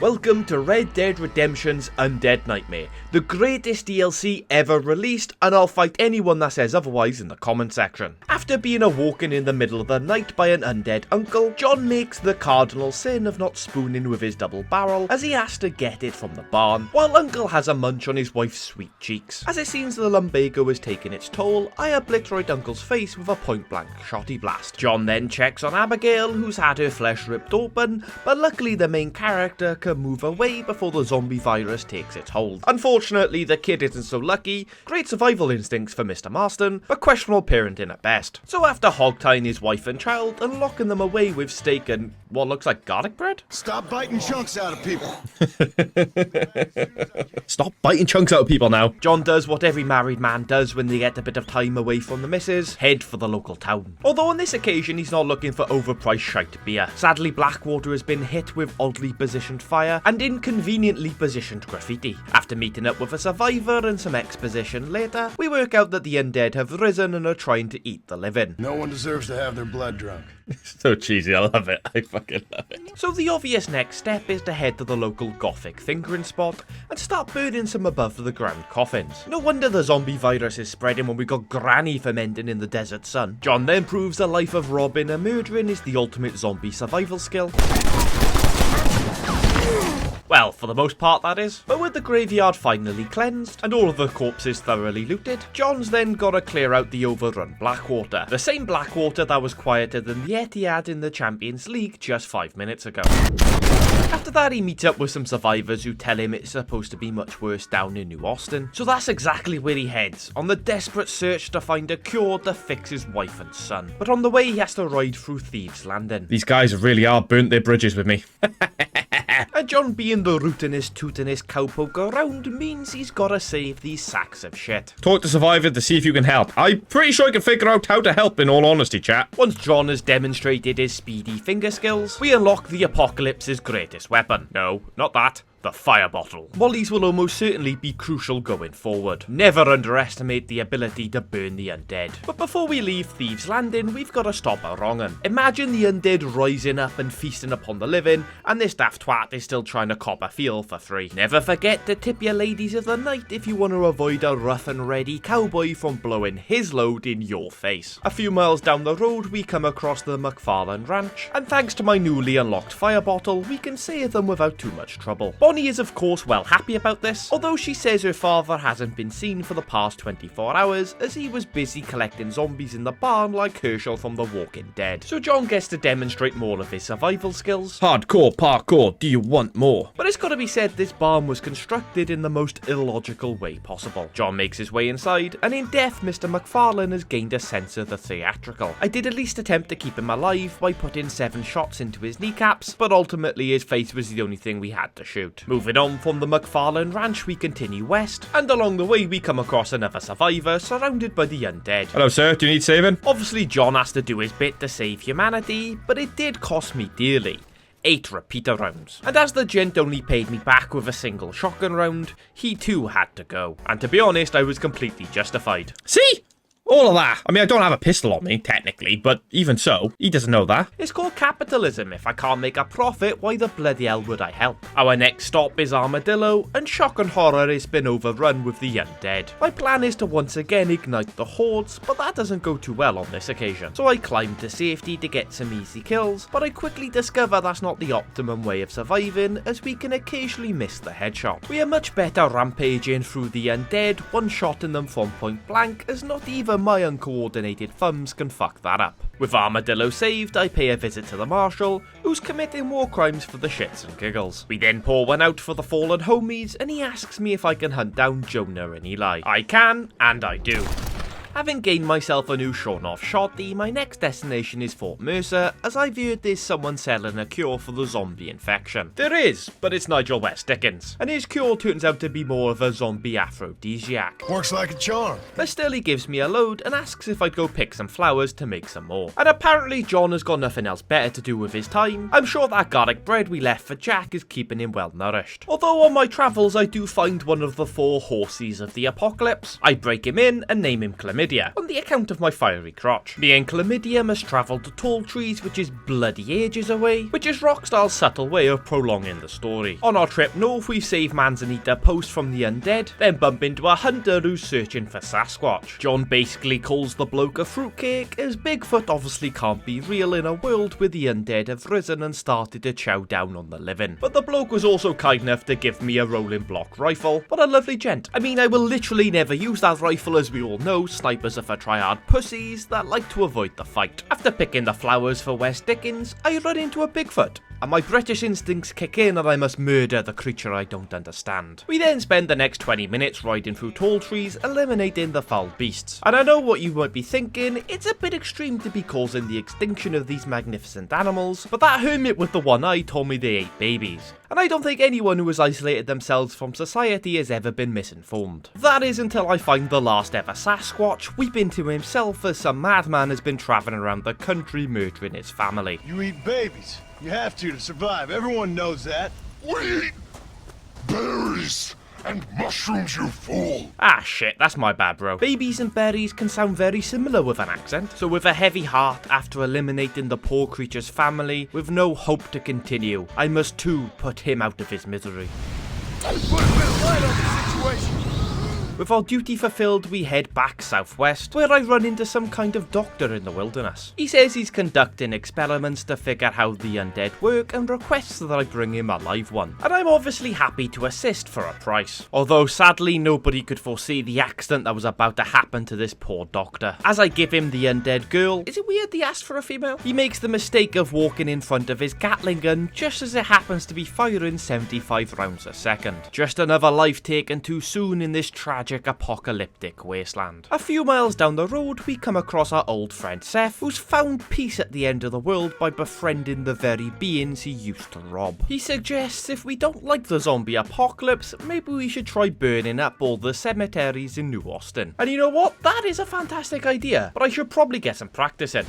Welcome to Red Dead Redemption's Undead Nightmare, the greatest DLC ever released, and I'll fight anyone that says otherwise in the comment section. After being awoken in the middle of the night by an undead uncle, John makes the cardinal sin of not spooning with his double barrel as he has to get it from the barn, while Uncle has a munch on his wife's sweet cheeks. As it seems the lumbago has taken its toll, I obliterate Uncle's face with a point-blank shotty blast. John then checks on Abigail, who's had her flesh ripped open, but luckily the main character can move away before the zombie virus takes its hold. Unfortunately, the kid isn't so lucky. Great survival instincts for Mr. Marston, but questionable parenting at best. So after hog-tying his wife and child and locking them away with steak and what looks like garlic bread? Stop biting chunks out of people. Stop biting chunks out of people now. John does what every married man does when they get a bit of time away from the missus, head for the local town. Although on this occasion he's not looking for overpriced shite beer. Sadly, Blackwater has been hit with oddly positioned fire and inconveniently positioned graffiti. After meeting up with a survivor and some exposition later, we work out that the undead have risen and are trying to eat the living. No one deserves to have their blood drunk. So cheesy, I love it. I fucking love it. So the obvious next step is to head to the local gothic fingering spot and start burning some above the ground coffins. No wonder the zombie virus is spreading when we got granny fermenting in the desert sun. John then proves the life of robbing and murdering is the ultimate zombie survival skill. Well, for the most part that is. But with the graveyard finally cleansed, and all of the corpses thoroughly looted, John's then gotta clear out the overrun Blackwater. The same Blackwater that was quieter than the Etihad in the Champions League just 5 minutes ago. After that, he meets up with some survivors who tell him it's supposed to be much worse down in New Austin. So that's exactly where he heads, on the desperate search to find a cure to fix his wife and son. But on the way, he has to ride through Thieves' Landing. These guys really are burnt their bridges with me. And John being the rootinest, tootinest cowpoke around means he's gotta save these sacks of shit. Talk to survivor to see if you can help. I'm pretty sure I can figure out how to help, in all honesty, chat. Once John has demonstrated his speedy finger skills, we unlock the Apocalypse's greatest weapon. No, not that. The fire bottle. Mollies will almost certainly be crucial going forward. Never underestimate the ability to burn the undead. But before we leave Thieves' Landing, we've got to stop a wrong'un. Imagine the undead rising up and feasting upon the living, and this daft twat is still trying to cop a feel for free. Never forget to tip your ladies of the night if you want to avoid a rough and ready cowboy from blowing his load in your face. A few miles down the road, we come across the McFarlane Ranch, and thanks to my newly unlocked fire bottle, we can save them without too much trouble. Bonnie is of course well happy about this, although she says her father hasn't been seen for the past 24 hours as he was busy collecting zombies in the barn like Herschel from The Walking Dead. So John gets to demonstrate more of his survival skills. Hardcore parkour, do you want more? But it's gotta be said this barn was constructed in the most illogical way possible. John makes his way inside, and in death Mr. McFarlane has gained a sense of the theatrical. I did at least attempt to keep him alive by putting 7 shots into his kneecaps, but ultimately his face was the only thing we had to shoot. Moving on from the McFarlane Ranch, we continue west, and along the way we come across another survivor surrounded by the undead. Hello sir, do you need saving? Obviously John has to do his bit to save humanity, but it did cost me dearly. 8 repeater rounds. And as the gent only paid me back with a single shotgun round, he too had to go. And to be honest, I was completely justified. See? All of that. I mean, I don't have a pistol on me, technically, but even so, he doesn't know that. It's called capitalism. If I can't make a profit, why the bloody hell would I help? Our next stop is Armadillo, and shock and horror has been overrun with the undead. My plan is to once again ignite the hordes, but that doesn't go too well on this occasion. So I climb to safety to get some easy kills, but I quickly discover that's not the optimum way of surviving, as we can occasionally miss the headshot. We are much better rampaging through the undead, one-shotting them from point blank, as not even my uncoordinated thumbs can fuck that up. With Armadillo saved, I pay a visit to the Marshal, who's committing war crimes for the shits and giggles. We then pour one out for the fallen homies, and he asks me if I can hunt down Jonah and Eli. I can, and I do. Having gained myself a new shorn-off shotty, my next destination is Fort Mercer, as I've heard there's someone selling a cure for the zombie infection. There is, but it's Nigel West Dickens, and his cure turns out to be more of a zombie aphrodisiac. Works like a charm. But still he gives me a load and asks if I'd go pick some flowers to make some more. And apparently John has got nothing else better to do with his time. I'm sure that garlic bread we left for Jack is keeping him well nourished. Although on my travels I do find one of the 4 horses of the apocalypse. I break him in and name him Clement. Chlamydia, on the account of my fiery crotch. Me and Chlamydia must travel to Tall Trees, which is bloody ages away, which is Rockstar's subtle way of prolonging the story. On our trip north, we save Manzanita Post from the undead, then bump into a hunter who's searching for Sasquatch. John basically calls the bloke a fruitcake, as Bigfoot obviously can't be real in a world where the undead have risen and started to chow down on the living. But the bloke was also kind enough to give me a rolling block rifle. What a lovely gent. I mean, I will literally never use that rifle, as we all know, snipers are for tryhard pussies that like to avoid the fight. After picking the flowers for West Dickens, I run into a Bigfoot, and my British instincts kick in and I must murder the creature I don't understand. We then spend the next 20 minutes riding through Tall Trees, eliminating the foul beasts. And I know what you might be thinking, it's a bit extreme to be causing the extinction of these magnificent animals, but that hermit with the one eye told me they ate babies. And I don't think anyone who has isolated themselves from society has ever been misinformed. That is until I find the last ever Sasquatch weeping to himself as some madman has been travelling around the country murdering his family. You eat babies. You have to survive. Everyone knows that. We eat berries and mushrooms, you fool! Ah shit, that's my bad, bro. Babies and berries can sound very similar with an accent. So with a heavy heart, after eliminating the poor creature's family, with no hope to continue, I must too put him out of his misery. Put a bit of light on the situation. With our duty fulfilled, we head back southwest, where I run into some kind of doctor in the wilderness. He says he's conducting experiments to figure how the undead work and requests that I bring him a live one. And I'm obviously happy to assist for a price. Although sadly nobody could foresee the accident that was about to happen to this poor doctor. As I give him the undead girl, is it weird he asked for a female? He makes the mistake of walking in front of his Gatling gun just as it happens to be firing 75 rounds a second. Just another life taken too soon in this tragic apocalyptic wasteland. A few miles down the road, we come across our old friend Seth, who's found peace at the end of the world by befriending the very beings he used to rob. He suggests if we don't like the zombie apocalypse, maybe we should try burning up all the cemeteries in New Austin. And you know what? That is a fantastic idea, but I should probably get some practice in.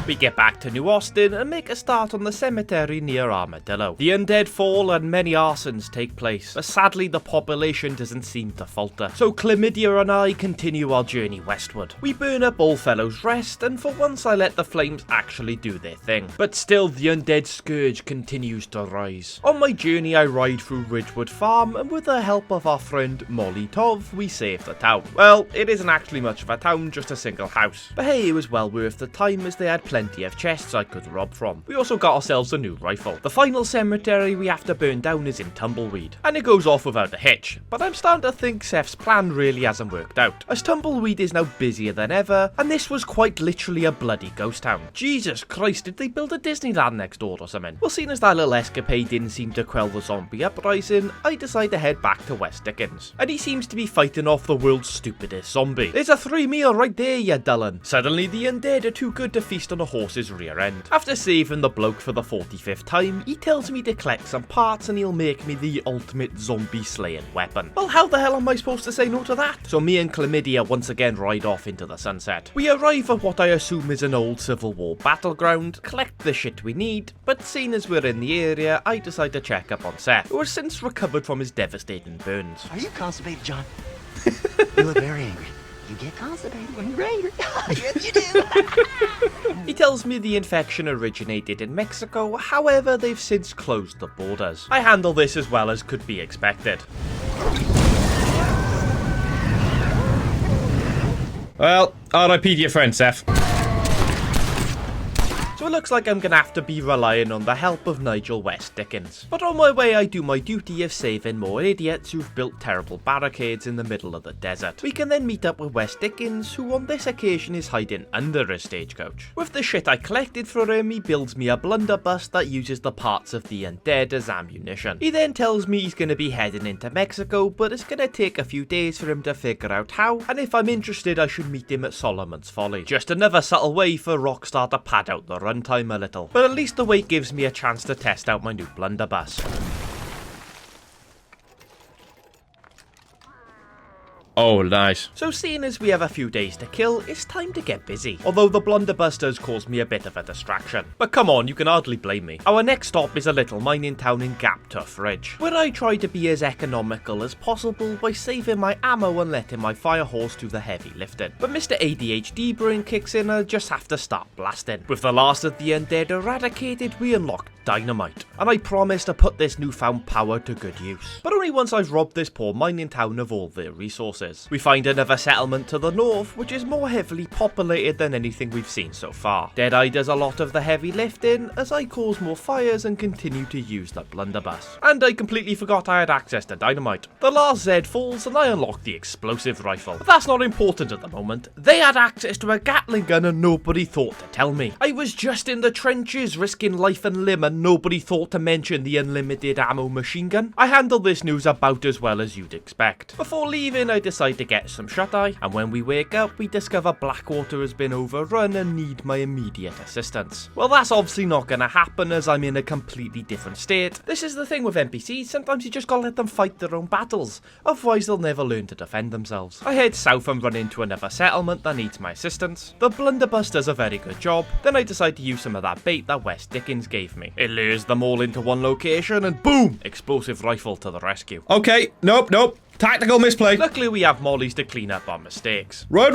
We get back to New Austin and make a start on the cemetery near Armadillo. The undead fall and many arsons take place, but sadly the population doesn't seem to falter. So Chlamydia and I continue our journey westward. We burn up Allfellow's Rest, and for once I let the flames actually do their thing. But still the undead scourge continues to rise. On my journey I ride through Ridgewood Farm, and with the help of our friend Molly Tov, we save the town. Well, it isn't actually much of a town, just a single house. But hey, it was well worth the time as they had plenty of chests I could rob from. We also got ourselves a new rifle. The final cemetery we have to burn down is in Tumbleweed, and it goes off without a hitch, but I'm starting to think Seth's plan really hasn't worked out, as Tumbleweed is now busier than ever, and this was quite literally a bloody ghost town. Jesus Christ, did they build a Disneyland next door or something? Well, seeing as that little escapade didn't seem to quell the zombie uprising, I decide to head back to West Dickens, and he seems to be fighting off the world's stupidest zombie. There's a 3-meal right there, you dullin. Suddenly the undead are too good to feast on a horse's rear end. After saving the bloke for the 45th time, he tells me to collect some parts and he'll make me the ultimate zombie slaying weapon. Well, how the hell am I supposed to say no to that? So me and Chlamydia once again ride off into the sunset. We arrive at what I assume is an old Civil War battleground, collect the shit we need, but seeing as we're in the area, I decide to check up on Seth, who has since recovered from his devastating burns. Are you constipated, John? You look very angry. You get constipated when you're angry. Yes, you do. He tells me the infection originated in Mexico, however they've since closed the borders. I handle this as well as could be expected. Well, RIP to your friend, Seth. So it looks like I'm gonna have to be relying on the help of Nigel West Dickens. But on my way I do my duty of saving more idiots who've built terrible barricades in the middle of the desert. We can then meet up with West Dickens, who on this occasion is hiding under a stagecoach. With the shit I collected for him, he builds me a blunderbuss that uses the parts of the undead as ammunition. He then tells me he's gonna be heading into Mexico, but it's gonna take a few days for him to figure out how, and if I'm interested I should meet him at Solomon's Folly. Just another subtle way for Rockstar to pad out the runtime a little, but at least the wait gives me a chance to test out my new blunderbuss. Oh, nice. So seeing as we have a few days to kill, it's time to get busy. Although the blunderbuss does cause me a bit of a distraction. But come on, you can hardly blame me. Our next stop is a little mining town in Gap Tough Ridge, where I try to be as economical as possible by saving my ammo and letting my fire horse do the heavy lifting. But Mr. ADHD brain kicks in and I just have to start blasting. With the last of the undead eradicated, we unlock dynamite, and I promise to put this newfound power to good use. But only once I've robbed this poor mining town of all their resources. We find another settlement to the north, which is more heavily populated than anything we've seen so far. Deadeye does a lot of the heavy lifting, as I cause more fires and continue to use the blunderbuss. And I completely forgot I had access to dynamite. The last Z falls and I unlock the explosive rifle. But that's not important at the moment. They had access to a Gatling gun and nobody thought to tell me. I was just in the trenches risking life and limb and nobody thought to mention the unlimited ammo machine gun. I handled this news about as well as you'd expect. Before leaving, I decide to get some shut-eye, and when we wake up, we discover Blackwater has been overrun and need my immediate assistance. Well, that's obviously not gonna happen as I'm in a completely different state. This is the thing with NPCs, sometimes you just gotta let them fight their own battles, otherwise they'll never learn to defend themselves. I head south and run into another settlement that needs my assistance. The blunderbuss does a very good job, then I decide to use some of that bait that West Dickens gave me. It lures them all into one location and boom! Explosive rifle to the rescue. Okay, nope. Tactical misplay. Luckily, we have mollies to clean up our mistakes. Run,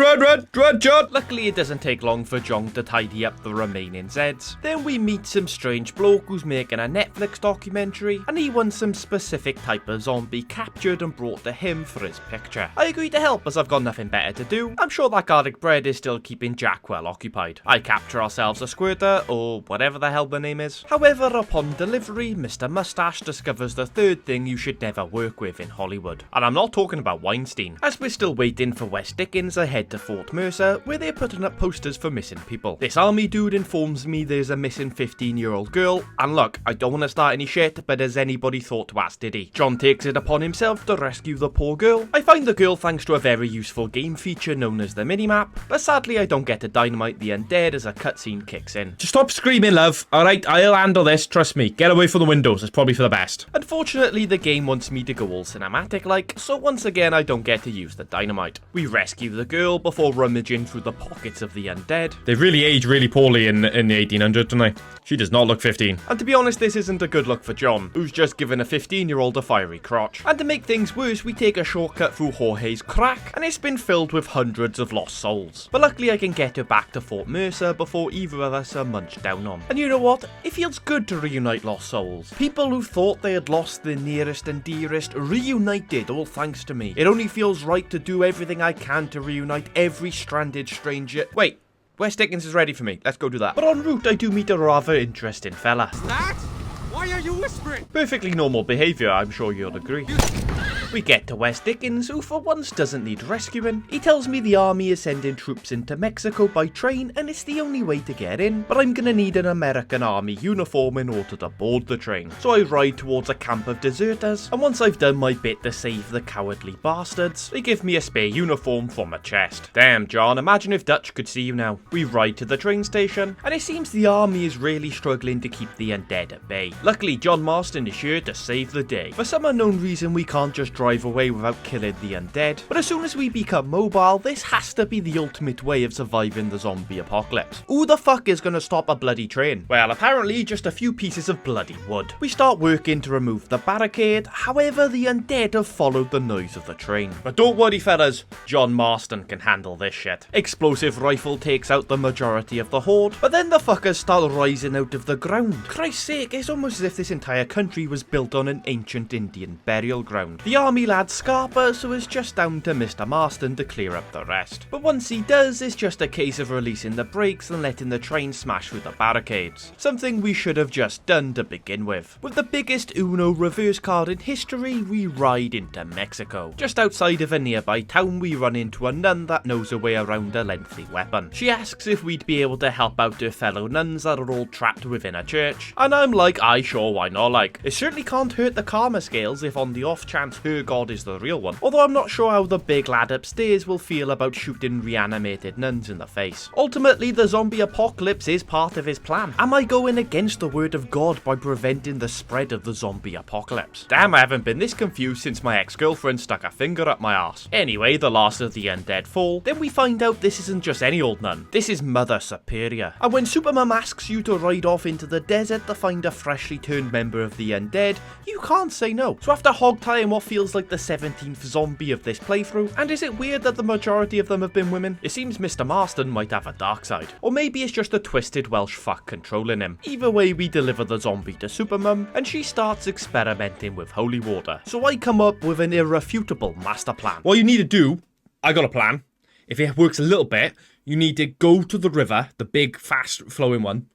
John! Luckily, it doesn't take long for John to tidy up the remaining Zeds. Then we meet some strange bloke who's making a Netflix documentary, and he wants some specific type of zombie captured and brought to him for his picture. I agree to help as I've got nothing better to do. I'm sure that garlic bread is still keeping Jack well occupied. I capture ourselves a squirter, or whatever the hell the name is. However, upon delivery, Mr. Mustache discovers the third thing you should never work with in Hollywood. And I'm not talking about Weinstein. As we're still waiting for West Dickens, I head to Fort Mercer, where they're putting up posters for missing people. This army dude informs me there's a missing 15-year-old girl, and look, I don't want to start any shit, but has anybody thought to ask Diddy? John takes it upon himself to rescue the poor girl. I find the girl thanks to a very useful game feature known as the minimap, but sadly I don't get to dynamite the undead as a cutscene kicks in. Just stop screaming, love. Alright, I'll handle this, trust me. Get away from the windows, it's probably for the best. Unfortunately, the game wants me to go all cinematic-like, so once again I don't get to use the dynamite. We rescue the girl before rummaging through the pockets of the undead. They really age really poorly in the 1800s, don't they? She does not look 15. And to be honest, this isn't a good look for John, who's just given a 15-year-old a fiery crotch. And to make things worse, we take a shortcut through Jorge's crack, and it's been filled with hundreds of lost souls. But luckily I can get her back to Fort Mercer before either of us are munched down on. And you know what? It feels good to reunite lost souls. People who thought they had lost their nearest and dearest reunited, all thanks to me. It only feels right to do everything I can to reunite every stranded stranger. Wait, West Dickens is ready for me. Let's go do that. But en route, I do meet a rather interesting fella. That? Why are you whispering? Perfectly normal behaviour, I'm sure you'll agree. We get to West Dickens, who for once doesn't need rescuing. He tells me the army is sending troops into Mexico by train and it's the only way to get in, but I'm gonna need an American army uniform in order to board the train. So I ride towards a camp of deserters, and once I've done my bit to save the cowardly bastards, they give me a spare uniform from a chest. Damn, John, imagine if Dutch could see you now. We ride to the train station, and it seems the army is really struggling to keep the undead at bay. Luckily, John Marston is here to save the day. For some unknown reason, we can't just drive away without killing the undead, but as soon as we become mobile, this has to be the ultimate way of surviving the zombie apocalypse. Who the fuck is gonna stop a bloody train? Well, apparently just a few pieces of bloody wood. We start working to remove the barricade, however the undead have followed the noise of the train. But don't worry fellas, John Marston can handle this shit. Explosive rifle takes out the majority of the horde, but then the fuckers start rising out of the ground. Christ's sake, it's almost as if this entire country was built on an ancient Indian burial ground. The army lads scarper, so it's just down to Mr. Marston to clear up the rest. But once he does, it's just a case of releasing the brakes and letting the train smash through the barricades. Something we should have just done to begin with. With the biggest Uno reverse card in history, we ride into Mexico. Just outside of a nearby town, we run into a nun that knows her way around a lengthy weapon. She asks if we'd be able to help out her fellow nuns that are all trapped within a church. And I'm like, aye sure, why not? Like, it certainly can't hurt the karma scales if on the off chance her her god is the real one. Although I'm not sure how the big lad upstairs will feel about shooting reanimated nuns in the face. Ultimately, the zombie apocalypse is part of his plan. Am I going against the word of God by preventing the spread of the zombie apocalypse? Damn, I haven't been this confused since my ex-girlfriend stuck a finger up my arse. Anyway, the last of the undead fall. Then we find out this isn't just any old nun. This is Mother Superior. And when Supermum asks you to ride off into the desert to find a freshly turned member of the undead, you can't say no. So after hog-tying what feels like the 17th zombie of this playthrough, and is it weird that the majority of them have been women? It seems Mr. Marston might have a dark side. Or maybe it's just a twisted Welsh fuck controlling him. Either way, we deliver the zombie to Supermum, and she starts experimenting with holy water. So I come up with an irrefutable master plan. What you need to do, I got a plan. If it works a little bit, you need to go to the river, the big, fast-flowing one,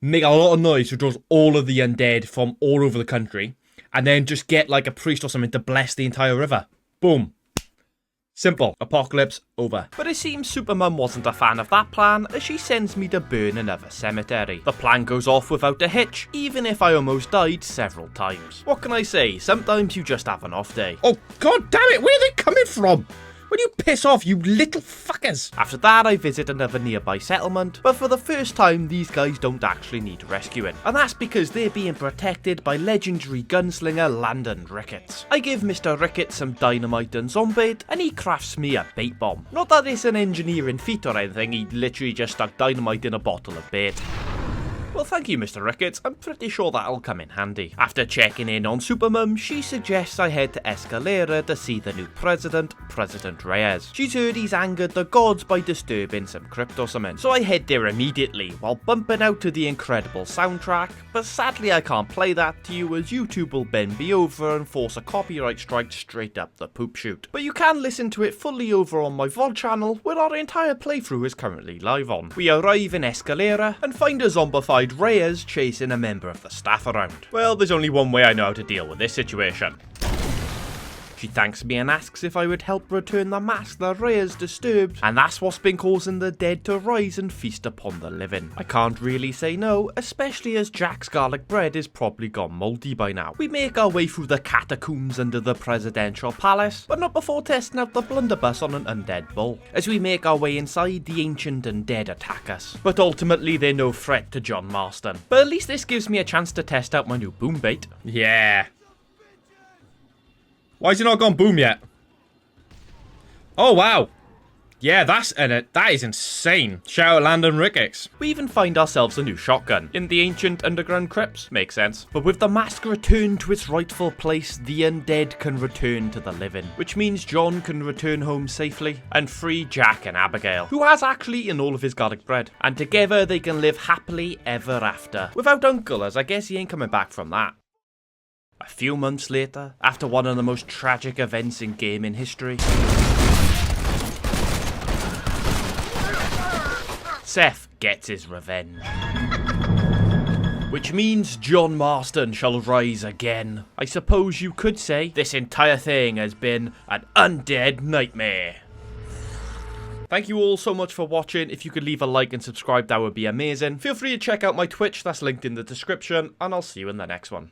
make a lot of noise to draw all of the undead from all over the country, and then just get like a priest or something to bless the entire river. Boom. Simple. Apocalypse over. But it seems Supermum wasn't a fan of that plan, as she sends me to burn another cemetery. The plan goes off without a hitch, even if I almost died several times. What can I say? Sometimes you just have an off day. Oh, god damn it, where are they coming from? Will you piss off, you little fuckers? After that, I visit another nearby settlement, but for the first time, these guys don't actually need rescuing. And that's because they're being protected by legendary gunslinger Landon Ricketts. I give Mr. Ricketts some dynamite and zombait, and he crafts me a bait bomb. Not that it's an engineering feat or anything, he literally just stuck dynamite in a bottle of bait. Well, thank you, Mr. Ricketts. I'm pretty sure that'll come in handy. After checking in on Supermum, she suggests I head to Escalera to see the new president, President Reyes. She's heard he's angered the gods by disturbing some crypt or something. So I head there immediately, while bumping out to the incredible soundtrack, but sadly I can't play that to you as YouTube will bend me over and force a copyright strike straight up the poop chute. But you can listen to it fully over on my VOD channel, where our entire playthrough is currently live on. We arrive in Escalera and find a zombified Reyes chasing a member of the staff around. Well, there's only one way I know how to deal with this situation. She thanks me and asks if I would help return the mask that Reyes disturbed, and that's what's been causing the dead to rise and feast upon the living. I can't really say no, especially as Jack's garlic bread is probably gone mouldy by now. We make our way through the catacombs under the presidential palace, but not before testing out the blunderbuss on an undead bull. As we make our way inside, the ancient undead attack us, but ultimately they're no threat to John Marston. But at least this gives me a chance to test out my new boom bait. Yeah. Why has it not gone boom yet? Oh, wow. Yeah, that is insane. Shout out Landon Ricketts. We even find ourselves a new shotgun in the ancient underground crypts. Makes sense. But with the mask returned to its rightful place, the undead can return to the living, which means John can return home safely and free Jack and Abigail, who has actually eaten all of his garlic bread. And together they can live happily ever after. Without Uncle, as I guess he ain't coming back from that. A few months later, after one of the most tragic events in gaming history, Seth gets his revenge. Which means John Marston shall rise again. I suppose you could say this entire thing has been an undead nightmare. Thank you all so much for watching. If you could leave a like and subscribe, that would be amazing. Feel free to check out my Twitch, that's linked in the description, and I'll see you in the next one.